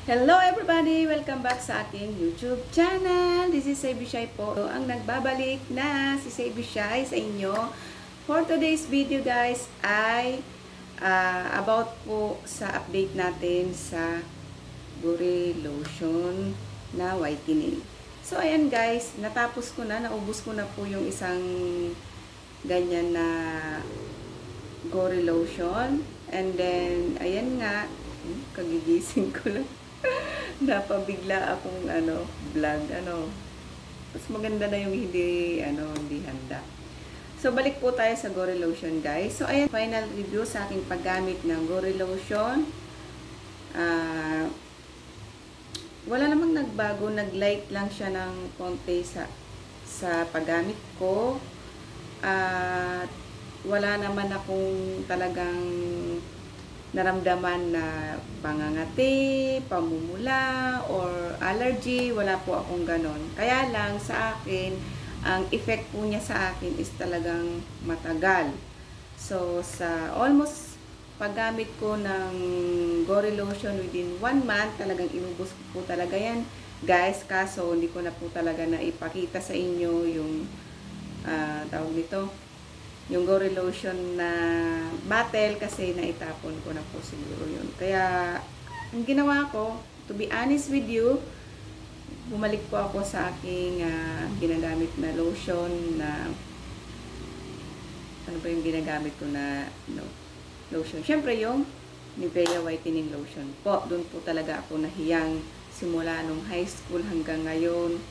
Hello everybody! Welcome back sa aking YouTube channel. This is Saby Shy po. So, ang nagbabalik na si Saby Shy sa inyo. For today's video guys ay about po sa update natin sa Gorilla Lotion na whitening. So ayan guys, natapos ko na, naubos ko na po yung isang ganyan na Gorilla Lotion. And then, ayan nga, kagigising ko lang. Napabigla akong vlog mas maganda na yung hindi handa. So balik po tayo sa Gorilla Lotion guys. So ayan, final review sa aking paggamit ng Gorilla Lotion. Wala namang nagbago, nag-light lang siya ng konti sa paggamit ko. At wala naman akong talagang naramdaman na pangangati, pamumula, or allergy. Wala po akong ganon. Kaya lang sa akin, ang effect po niya sa akin is talagang matagal. So, sa almost paggamit ko ng Gorilla Lotion within 1 month, talagang inubos ko po talaga yan. Guys, kaso hindi ko na po talaga na ipakita sa inyo yung tawag nito, yung Gorilla Lotion na bottle kasi naitapon ko na po siguro yun. Kaya, ang ginawa ko, to be honest with you, bumalik po ako sa aking ginagamit na lotion na, ano ba yung ginagamit ko na lotion? Siyempre yung Nivea Whitening Lotion po. Doon po talaga ako nahiyang simula nung high school hanggang ngayon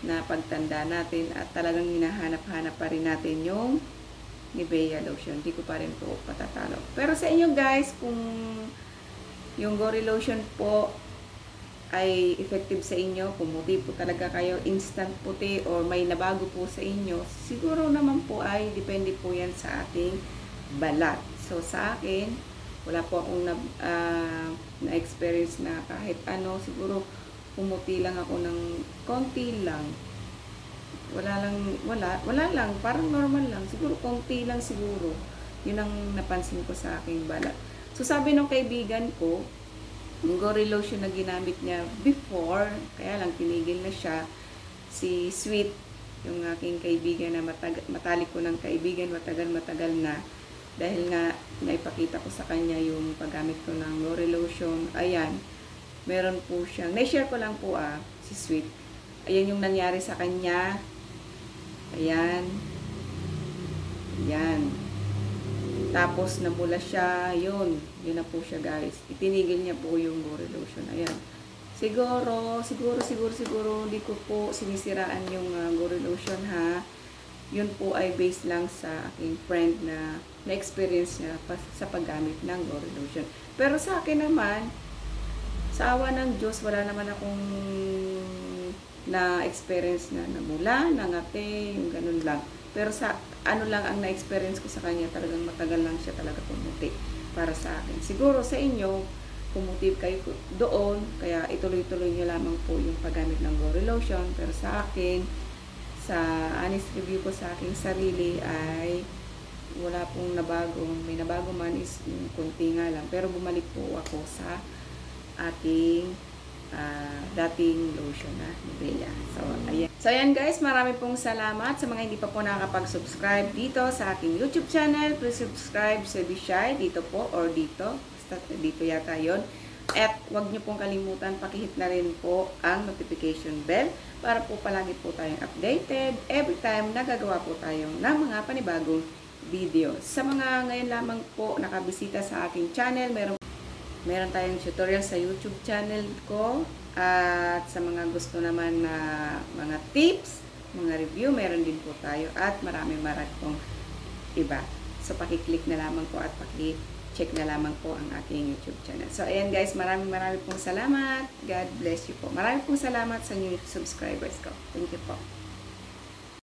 na pagtanda natin at talagang hinahanap-hanap pa rin natin yung Nivea Lotion. Hindi ko pa rin po patatalo. Pero sa inyo guys, kung yung Gorilla Lotion po ay effective sa inyo, pumuti po talaga kayo, instant puti, or may nabago po sa inyo, siguro naman po ay depende po yan sa ating balat. So sa akin, wala po akong na-experience na kahit siguro pumuti lang ako ng konti lang. Wala lang, parang normal lang, siguro konti lang siguro. Yun ang napansin ko sa aking balat. So sabi ng kaibigan ko, yung Gorilla Lotion na ginamit niya before, kaya lang tinigil na siya, si Sweet, yung aking kaibigan na matalik ko ng kaibigan, matagal na, dahil nga naipakita ko sa kanya yung paggamit ko ng Gorilla Lotion. Ayan, meron po siyang, na-share ko lang po si Sweet. Ayan yung nangyari sa kanya. Ayan. Ayan. Tapos namula siya. Yun na po siya guys. Itinigil niya po yung Gorilla Lotion. Ayan. Siguro, hindi ko po sinisiraan yung Gorilla Lotion ha. Yun po ay based lang sa aking friend na na-experience niya sa paggamit ng Gorilla Lotion. Pero sa akin naman, sa awa ng Diyos, wala naman akong na-experience na namula, nangate, yung ganun lang. Pero sa lang ang na-experience ko sa kanya, talagang matagal lang siya talaga pumuti para sa akin. Siguro sa inyo, pumuti kayo doon, kaya ituloy-tuloy nyo lamang po yung paggamit ng Gorilla Lotion. Pero sa akin, sa honest review ko sa aking sarili ay wala pong nabago. May nabago man is kunti nga lang. Pero bumalik po ako sa ating dating lotion na Nivea. So ayan guys, marami pong salamat sa mga hindi pa po nakakapag-subscribe dito sa aking YouTube channel. Please subscribe sa Saby Shy dito po or dito. Basta dito yata yun. At huwag nyo pong kalimutan, pakihit na rin po ang notification bell para po palagi po tayong updated every time nagagawa po tayo ng mga panibagong video. Sa mga ngayon lamang po nakabisita sa aking channel, meron tayong tutorial sa YouTube channel ko, at sa mga gusto naman na mga tips, mga review, meron din po tayo, at marami pong iba. So pakiclick na lamang po at paki-check na lamang po ang aking YouTube channel. So ayan guys, marami pong salamat. God bless you po. Marami pong salamat sa new subscribers ko. Thank you po.